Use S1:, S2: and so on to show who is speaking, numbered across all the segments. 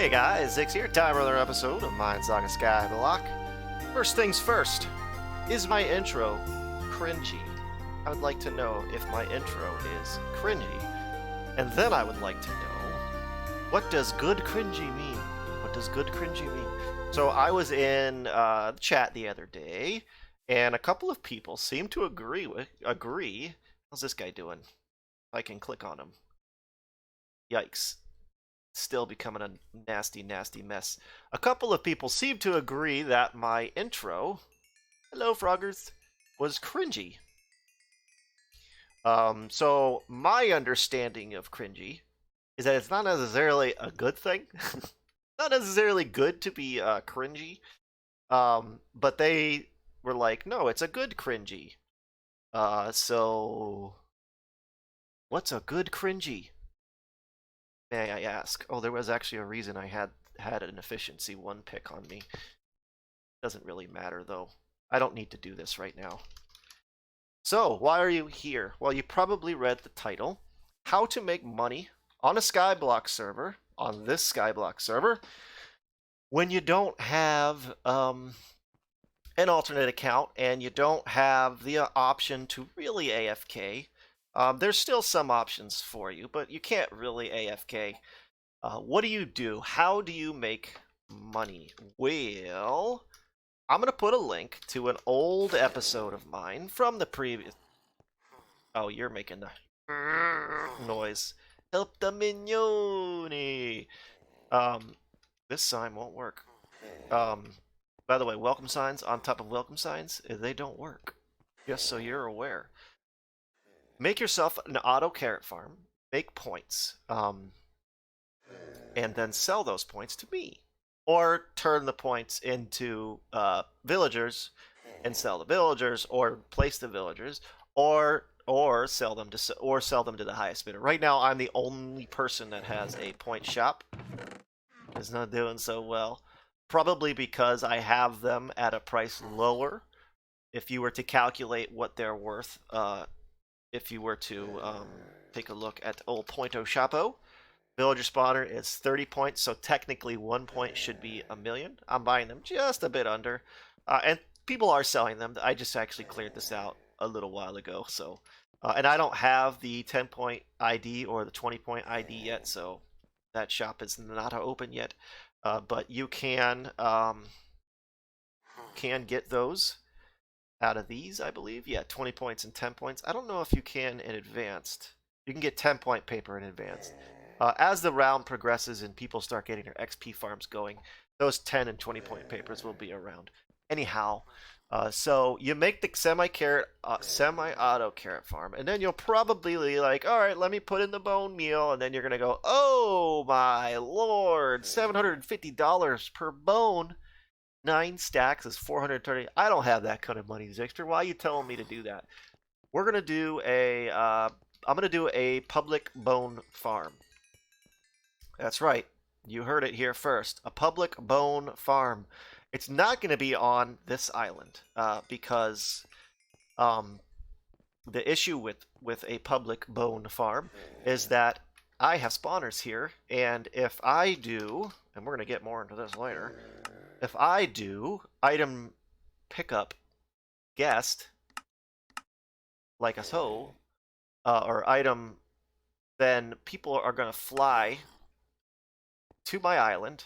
S1: Hey guys, Zix here, time for another episode of Minesaga Skyblock. First things first, is my intro cringy? I would like to know if my intro is cringy. And then I would like to know, what does good cringy mean? What does good cringy mean? So I was in the chat the other day, and a couple of people seem to agree. How's this guy doing? I can click on him. Yikes. Still becoming a nasty, nasty mess. A couple of people seem to agree that my intro, hello Froggers, was cringy. So my understanding of cringy is that it's not necessarily a good thing. Not necessarily good to be cringy. But they were like, no, it's a good cringy. So what's a good cringy? May I ask? Oh, there was actually a reason I had an efficiency 1 pick on me. Doesn't really matter though. I don't need to do this right now. So, why are you here? Well, you probably read the title. How to make money on a Skyblock server, on this Skyblock server, when you don't have an alternate account and you don't have the option to really AFK. There's still some options for you, but you can't really AFK. What do you do? How do you make money? Well, I'm going to put a link to an old episode of mine from the previous... Oh, you're making the noise. Help the mignone! This sign won't work. By the way, welcome signs on top of welcome signs, they don't work. Just so you're aware. Make yourself an auto carrot farm, make points, and then sell those points to me. Or turn the points into villagers and sell the villagers, or place the villagers, or sell them to the highest bidder. Right now, I'm the only person that has a point shop. It's not doing so well. Probably because I have them at a price lower. If you were to calculate what they're worth, if you were to take a look at old Pointo Shopo, villager spawner is 30 points, so technically 1 point should be a million. I'm buying them just a bit under, and people are selling them. I just actually cleared this out a little while ago, so and I don't have the 10-point ID or the 20-point ID yet, so that shop is not open yet. But you can get those out of these, I believe. Yeah, 20 points and 10 points. I don't know if you can in advanced. You can get 10-point paper in advanced. As the round progresses and people start getting their XP farms going, those 10 and 20-point papers will be around. Anyhow, so you make the semi-auto carrot farm, and then you'll probably be like, all right, let me put in the bone meal, and then you're going to go, oh my lord, $750 per bone. 9 stacks is 430. I don't have that kind of money, Zixter. Why are you telling me to do that? We're gonna do a. I'm gonna do a public bone farm. That's right. You heard it here first. A public bone farm. It's not gonna be on this island because the issue with a public bone farm is that I have spawners here, and if I do, and we're gonna get more into this later. If I do item pickup guest, like a so, or item, then people are going to fly to my island,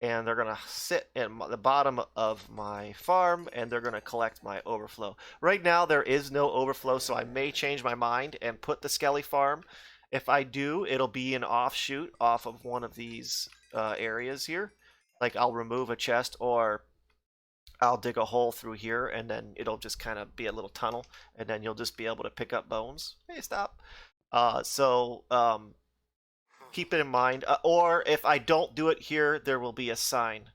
S1: and they're going to sit in the bottom of my farm, and they're going to collect my overflow. Right now, there is no overflow, so I may change my mind and put the Skelly farm. If I do, it'll be an offshoot off of one of these areas here. Like, I'll remove a chest, or I'll dig a hole through here, and then it'll just kind of be a little tunnel, and then you'll just be able to pick up bones. Hey, stop. Keep it in mind. Or if I don't do it here, there will be a sign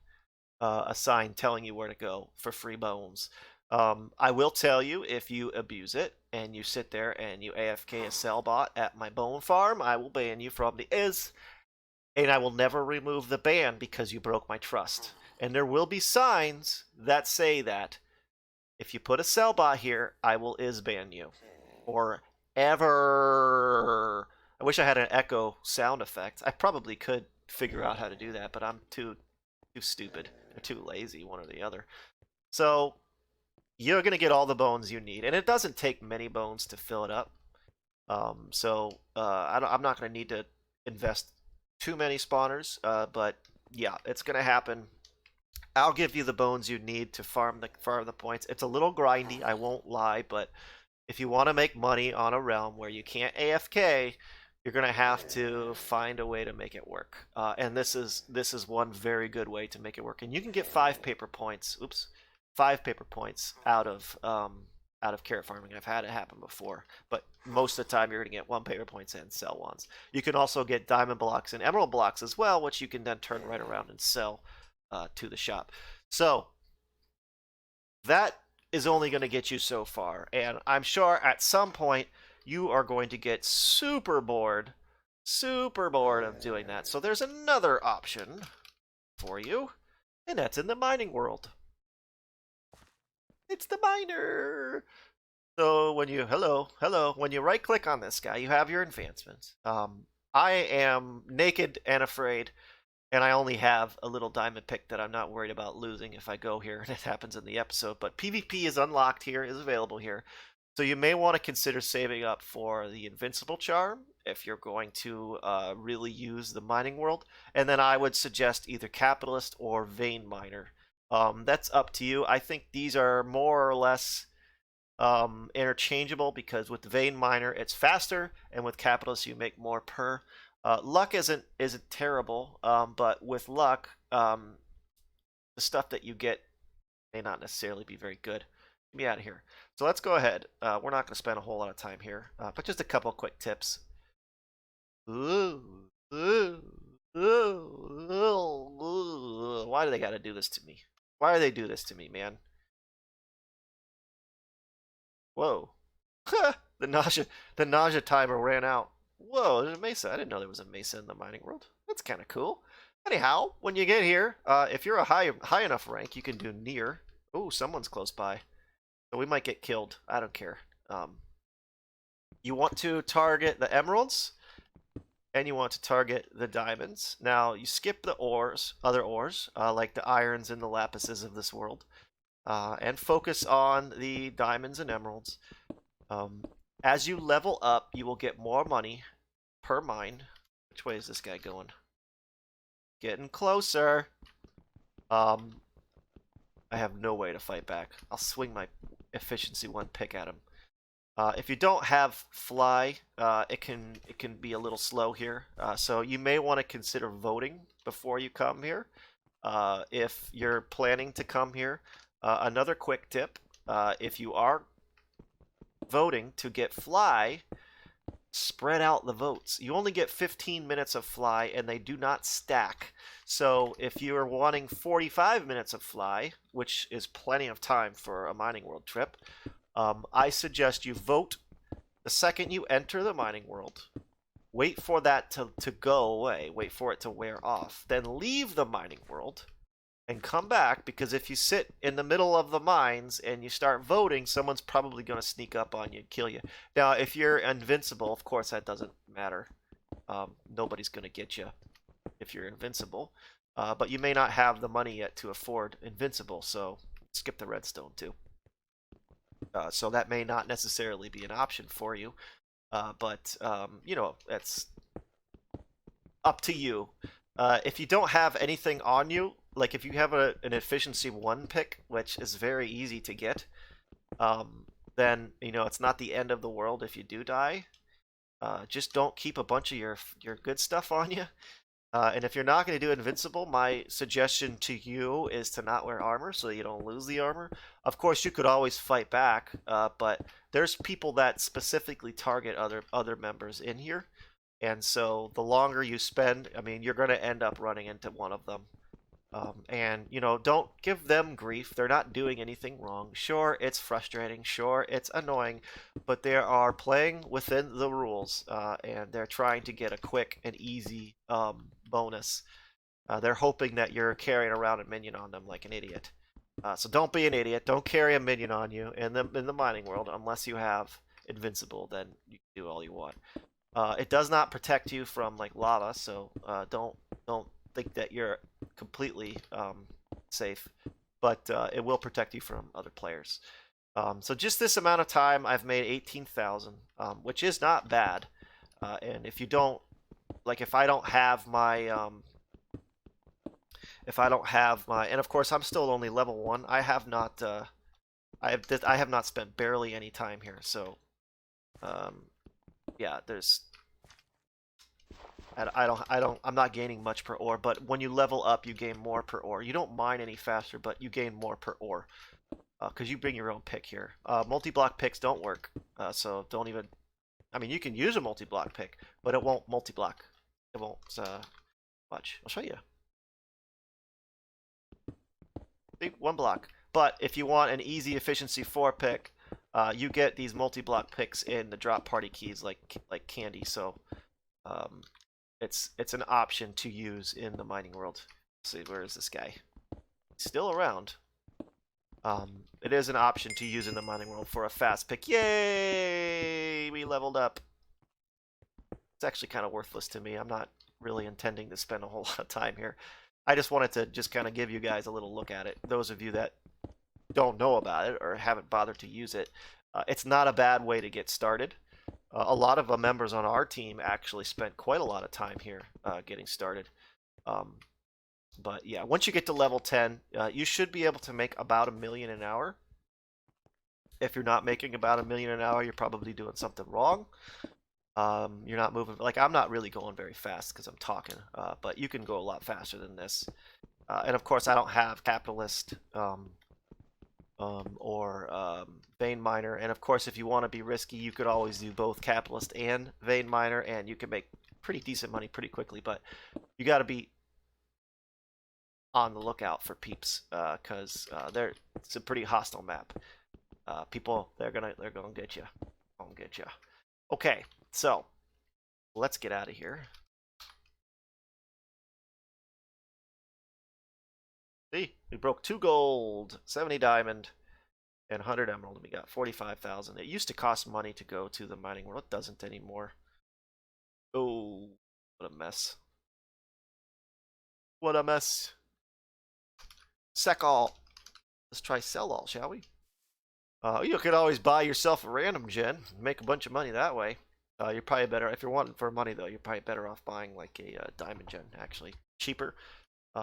S1: telling you where to go for free bones. I will tell you, if you abuse it, and you sit there and you AFK a sell bot at my bone farm, I will ban you from the and I will never remove the ban because you broke my trust. And there will be signs that say that if you put a sell bot here, I will ban you. Or ever. I wish I had an echo sound effect. I probably could figure out how to do that, but I'm too stupid or too lazy, one or the other. So you're gonna get all the bones you need, and it doesn't take many bones to fill it up. I'm not gonna need to invest too many spawners, but yeah, it's gonna happen. I'll give you the bones you need to farm the points. It's a little grindy, I won't lie, but if you want to make money on a realm where you can't AFK, you're gonna have to find a way to make it work. And this is one very good way to make it work. And you can get 5 paper points. Oops, 5 paper points out of carrot farming. I've had it happen before, but most of the time you're gonna get 1 paper points and sell ones. You can also get diamond blocks and emerald blocks as well, which you can then turn right around and sell to the shop. So that is only going to get you so far, and I'm sure at some point you are going to get super bored of doing that. So there's another option for you, and that's in the mining world. It's the miner. So when you when you right click on this guy, you have your advancements. I am naked and afraid, and I only have a little diamond pick that I'm not worried about losing if I go here, and it happens in the episode. But PvP is unlocked here, is available here. So you may want to consider saving up for the Invincible Charm if you're going to really use the mining world. And then I would suggest either Capitalist or Vein Miner. That's up to you. I think these are more or less interchangeable, because with the Vein Miner it's faster, and with Capitalist you make more per. Luck isn't terrible, but with luck, the stuff that you get may not necessarily be very good. Get me out of here. So let's go ahead. We're not going to spend a whole lot of time here, but just a couple quick tips. Why do they got to do this to me? Why do they do this to me, man? Whoa. the nausea timer ran out. Whoa, there's a mesa. I didn't know there was a mesa in the mining world. That's kind of cool. Anyhow, when you get here, if you're a high enough rank, you can do near. Oh, someone's close by. So we might get killed. I don't care. You want to target the emeralds, and you want to target the diamonds. Now, you skip the other ores, like the irons and the lapises of this world, and focus on the diamonds and emeralds. As you level up, you will get more money per mine. Which way is this guy going? Getting closer. I have no way to fight back. I'll swing my efficiency 1 pick at him. If you don't have fly, it can be a little slow here. So you may want to consider voting before you come here. If you're planning to come here, another quick tip: if you are voting to get fly, spread out the votes. You only get 15 minutes of fly, and they do not stack. So if you are wanting 45 minutes of fly, which is plenty of time for a mining world trip, I suggest you vote the second you enter the mining world. Wait for that to go away. Wait for it to wear off. Then leave the mining world and come back, because if you sit in the middle of the mines and you start voting, someone's probably going to sneak up on you and kill you. Now, if you're invincible, of course that doesn't matter. Nobody's going to get you if you're invincible. But you may not have the money yet to afford invincible, so skip the redstone too. So that may not necessarily be an option for you. But you know, that's up to you. If you don't have anything on you, like if you have an efficiency 1 pick, which is very easy to get, then you know it's not the end of the world if you do die. Just don't keep a bunch of your good stuff on you. And if you're not going to do invincible, my suggestion to you is to not wear armor so you don't lose the armor. Of course, you could always fight back, but there's people that specifically target other members in here. And so the longer you spend, I mean, you're going to end up running into one of them. And, you know, don't give them grief. They're not doing anything wrong. Sure, it's frustrating. Sure, it's annoying. But they are playing within the rules, and they're trying to get a quick and easy bonus. They're hoping that you're carrying around a minion on them like an idiot. So don't be an idiot. Don't carry a minion on you in the mining world unless you have invincible. Then you can do all you want. It does not protect you from like lava, so don't don't think that you're completely safe, but it will protect you from other players. So just this amount of time, I've made 18,000, which is not bad. And if you don't, like, if I don't have my, and of course I'm still only level 1. I have not, I have not spent barely any time here. So, yeah, I'm not gaining much per ore. But when you level up, you gain more per ore. You don't mine any faster, but you gain more per ore. Because you bring your own pick here. Multi-block picks don't work, so don't even. I mean, you can use a multi-block pick, but it won't multi-block. It won't. Watch. I'll show you. See, one block. But if you want an easy efficiency 4 pick, you get these multi-block picks in the drop party keys like candy. So it's an option to use in the mining world. Let's see, where is this guy? He's still around. It is an option to use in the mining world for a fast pick. Yay! We leveled up. It's actually kind of worthless to me. I'm not really intending to spend a whole lot of time here. I just wanted to just kind of give you guys a little look at it. Those of you that don't know about it or haven't bothered to use it, it's not a bad way to get started. A lot of the members on our team actually spent quite a lot of time here getting started. But yeah, once you get to level 10, you should be able to make about $1 million an hour. If you're not making about $1 million an hour, you're probably doing something wrong. You're not moving, like I'm not really going very fast because I'm talking, but you can go a lot faster than this. And of course, I don't have Capitalist or Vein Miner. And of course, if you want to be risky, you could always do both Capitalist and Vein Miner, and you can make pretty decent money pretty quickly. But you got to be on the lookout for peeps, because it's a pretty hostile map. People, they're gonna get you. Gonna get you. Okay, so let's get out of here. See, we broke 2 gold, 70 diamond, and 100 emerald. We got 45,000. It used to cost money to go to the mining world. It doesn't anymore. Oh, what a mess. What a mess. Sec all. Let's try sell all, shall we? You could always buy yourself a random gen, make a bunch of money that way. You're probably better, if you're wanting for money though, you're probably better off buying like a diamond gen, actually. Cheaper,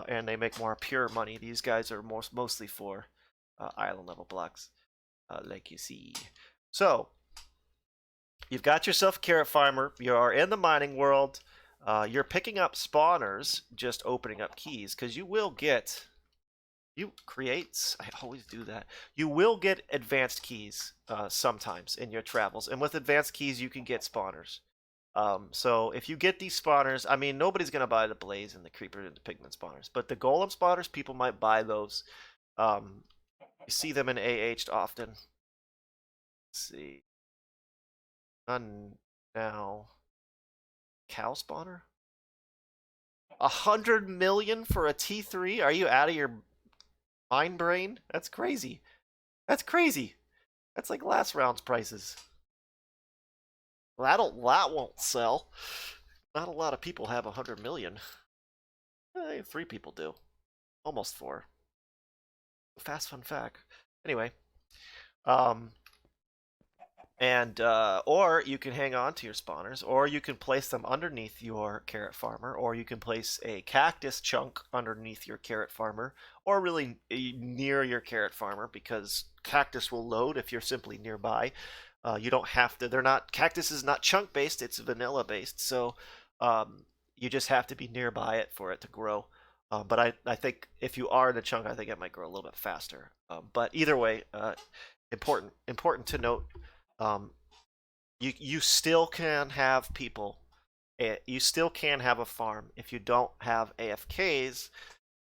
S1: and they make more pure money. These guys are mostly for island level blocks, like you see. So, you've got yourself a carrot farmer, you're in the mining world, you're picking up spawners, just opening up keys, because you will get... I always do that. You will get advanced keys sometimes in your travels. And with advanced keys, you can get spawners. So if you get these spawners, I mean, nobody's going to buy the Blaze and the Creeper and the Pigment spawners. But the Golem spawners, people might buy those. You see them in AH often. Let's see. None now. Cow spawner? 100 million for a T3? Are you out of your... Mind brain? That's crazy. That's crazy. That's like last round's prices. That won't sell. Not a lot of people have 100 million. 3 people do. Almost 4. Fast fun fact. Anyway. Or you can hang on to your spawners, or you can place them underneath your carrot farmer, or you can place a cactus chunk underneath your carrot farmer, or really near your carrot farmer, because cactus will load if you're simply nearby. You don't have to, cactus is not chunk based, it's vanilla based, so you just have to be nearby it for it to grow. But I think if you are in a chunk, I think it might grow a little bit faster. But either way, important to note, you still can have people, you still can have a farm if you don't have AFKs,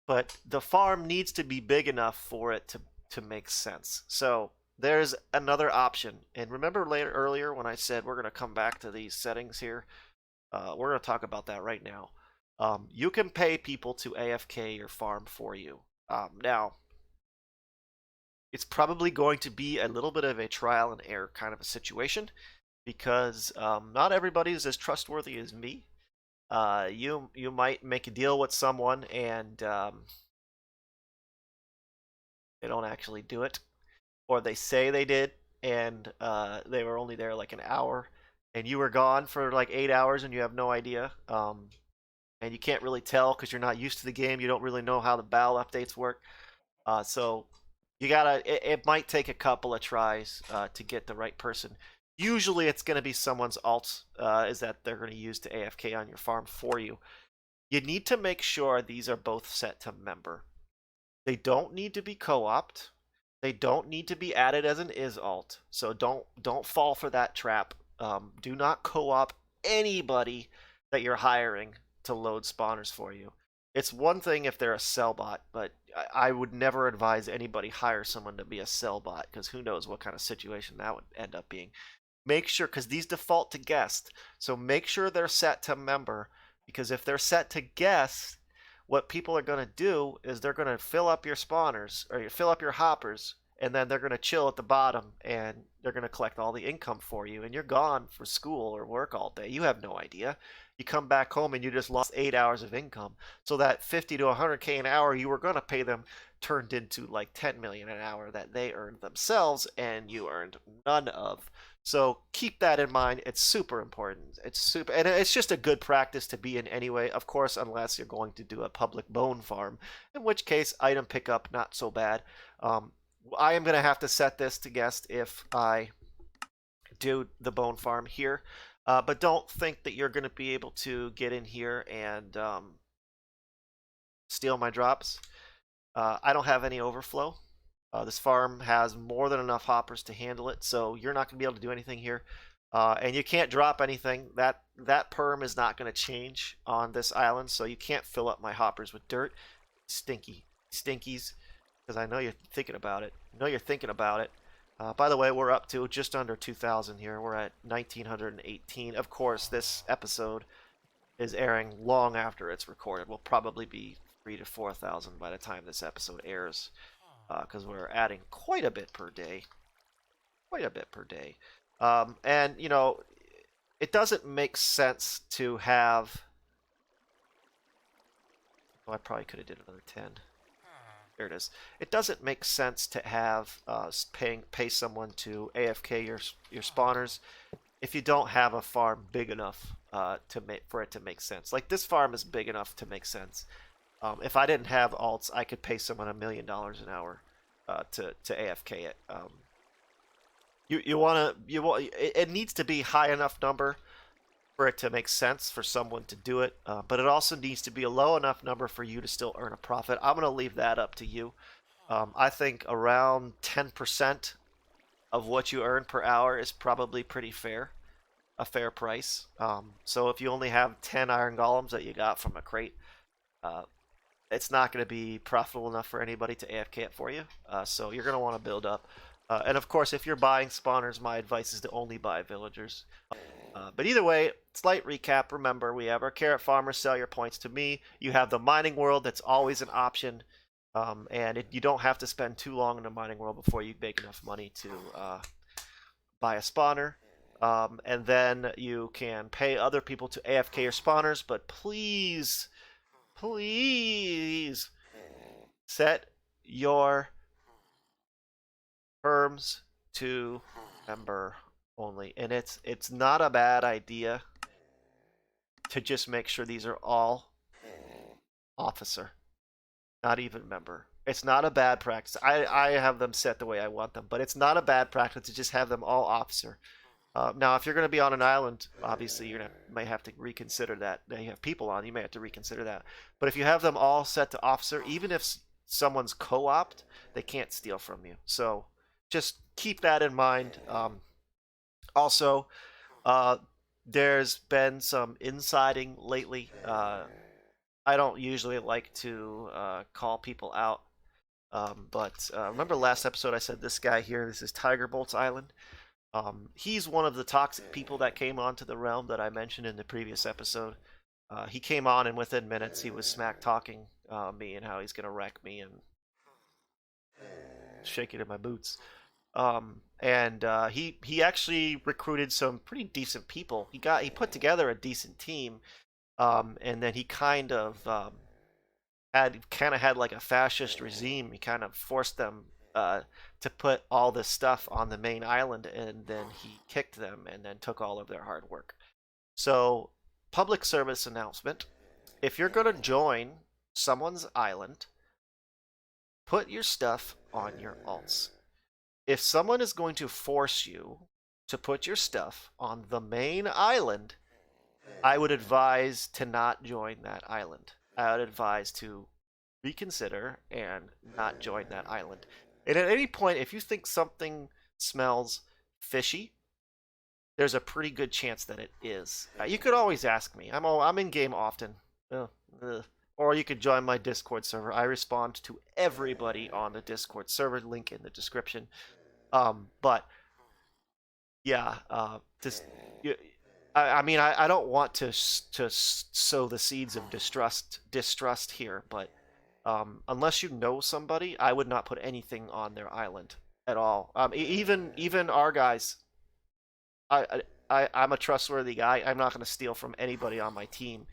S1: but the farm needs to be big enough for it to make sense. So there's another option. And remember earlier when I said we're going to come back to these settings here? We're going to talk about that right now. You can pay people to AFK your farm for you. Now, it's probably going to be a little bit of a trial and error kind of a situation, because not everybody is as trustworthy as me. You might make a deal with someone and they don't actually do it, or they say they did and they were only there like an hour, and you were gone for like 8 hours and you have no idea. And you can't really tell because you're not used to the game. You don't really know how the battle updates work. So you gotta. It might take a couple of tries to get the right person. Usually, it's going to be someone's alt is that they're going to use to AFK on your farm for you. You need to make sure these are both set to member. They don't need to be co-opt. They don't need to be added as an is alt. So don't fall for that trap. Do not co-op anybody that you're hiring to load spawners for you. It's one thing if they're a sell bot, but I would never advise anybody hire someone to be a sell bot because who knows what kind of situation that would end up being. Make sure, because these default to guest, so make sure they're set to member, because if they're set to guest, what people are going to do is they're going to fill up your spawners or fill up your hoppers, and then they're going to chill at the bottom and they're going to collect all the income for you, and you're gone for school or work all day. You have no idea. You come back home and you just lost 8 hours of income. So that 50 to 100K an hour you were going to pay them turned into like 10 million an hour that they earned themselves and you earned none of. So keep that in mind. It's super important. It's super, and it's just a good practice to be in anyway. Of course, unless you're going to do a public bone farm, in which case item pickup not so bad. I am going to have to set this to guest if I do the bone farm here, but don't think that you're going to be able to get in here and steal my drops. I don't have any overflow. This farm has more than enough hoppers to handle it, so you're not going to be able to do anything here. And you can't drop anything. That perm is not going to change on this island, so you can't fill up my hoppers with dirt. Stinky. Stinkies. Because I know you're thinking about it. I know you're thinking about it. By the way, we're up to just under 2,000 here. We're at 1,918. Of course, this episode is airing long after it's recorded. We'll probably be 3,000 to 4,000 by the time this episode airs, because we're adding quite a bit per day. Quite a bit per day. And, you know, it doesn't make sense to have... Oh, I probably could have did another 10. There it is. It doesn't make sense to have pay someone to AFK your spawners if you don't have a farm big enough for it to make sense. Like this farm is big enough to make sense. If I didn't have alts, I could pay someone $1 million an hour to AFK it. It needs to be high enough number for it to make sense for someone to do it, but it also needs to be a low enough number for you to still earn a profit. I'm going to leave that up to you. I think around 10% of what you earn per hour is probably pretty fair, a fair price. So if you only have 10 iron golems that you got from a crate, it's not going to be profitable enough for anybody to AFK it for you. So you're going to want to build up. And of course, if you're buying spawners, my advice is to only buy villagers. But either way, slight recap. Remember, we have our carrot farmer, sell your points to me. You have the mining world, that's always an option. And you don't have to spend too long in the mining world before you make enough money to buy a spawner. And then you can pay other people to AFK your spawners, but please, please set your terms to member only. And it's not a bad idea to just make sure these are all officer, not even member. It's not a bad practice. I have them set the way I want them, but it's not a bad practice to just have them all officer. Now, if you're going to be on an island, obviously you may have to reconsider that. Now you have people on, you may have to reconsider that. But if you have them all set to officer, even if someone's co-opt, they can't steal from you. So just keep that in mind. Also, there's been some insiding lately. I don't usually like to call people out, but remember last episode I said this guy here, this is Tiger Bolt's Island. He's one of the toxic people that came onto the realm that I mentioned in the previous episode. He came on and within minutes he was smack talking me and how he's gonna wreck me and shaking in my boots. And he actually recruited some pretty decent people. He put together a decent team, And then he had like a fascist regime. He kind of forced them to put all this stuff on the main island, and then he kicked them and then took all of their hard work. So, public service announcement: if you're going to join someone's island, put your stuff on your alts. If someone is going to force you to put your stuff on the main island, I would advise to not join that island. I would advise to reconsider and not join that island. And at any point, if you think something smells fishy, there's a pretty good chance that it is. You could always ask me. I'm in game often. Or you could join my Discord server. I respond to everybody on the Discord server. Link in the description. But yeah, just I mean, I don't want to sow the seeds of distrust here, but unless you know somebody, I would not put anything on their island at all. Even our guys, I'm a trustworthy guy. I'm not going to steal from anybody on my team.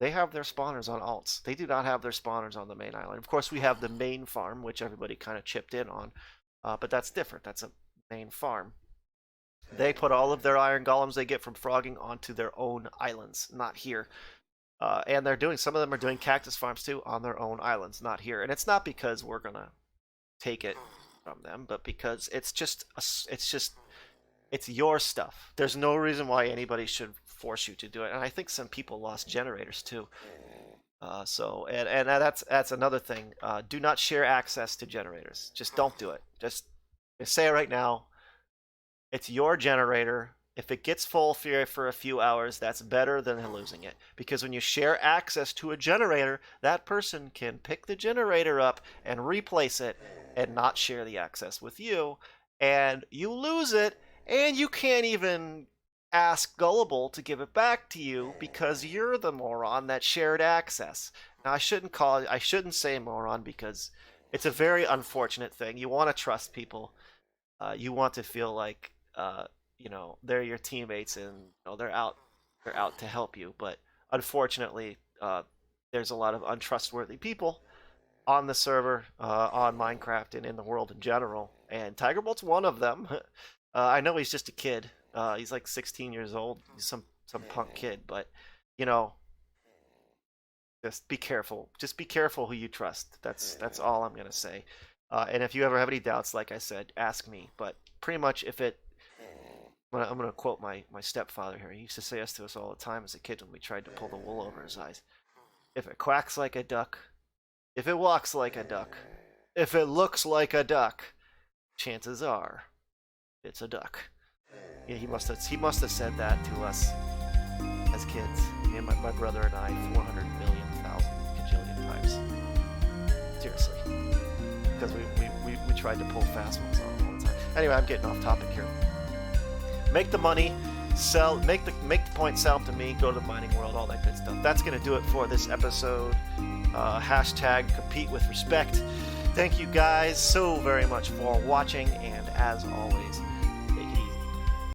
S1: They have their spawners on alts. They do not have their spawners on the main island. Of course, we have the main farm, which everybody kind of chipped in on, but that's different. That's a main farm. They put all of their iron golems they get from frogging onto their own islands, not here. And some of them are doing cactus farms too on their own islands, not here. And it's not because we're gonna take it from them, but because it's your stuff. There's no reason why anybody should force you to do it. And I think some people lost generators too. And that's another thing. Do not share access to generators. Just don't do it. Just say it right now. It's your generator. If it gets full for a few hours, that's better than losing it. Because when you share access to a generator, that person can pick the generator up and replace it and not share the access with you. And you lose it, and you can't even ask Gullible to give it back to you because you're the moron that shared access. Now, I shouldn't say moron because it's a very unfortunate thing. You want to trust people. You want to feel like they're your teammates and they're out to help you. But unfortunately, there's a lot of untrustworthy people on the server, on Minecraft, and in the world in general. And Tigerbolt's one of them. I know he's just a kid. He's like 16 years old. He's some punk kid, but just be careful. Just be careful who you trust. That's all I'm gonna say. And if you ever have any doubts, like I said, ask me. But pretty much, I'm going to quote my stepfather here. He used to say this to us all the time as a kid when we tried to pull the wool over his eyes. If it quacks like a duck, if it walks like a duck, if it looks like a duck, chances are it's a duck. Yeah, he must have said that to us as kids. Me and my brother and I 400 million thousand cajillion times. Seriously. Because we tried to pull fast ones on him all the time. Anyway, I'm getting off topic here. Make the money, make the point, sell them to me, go to the mining world, all that good stuff. That's going to do it for this episode. Hashtag compete with respect. Thank you guys so very much for watching, and as always,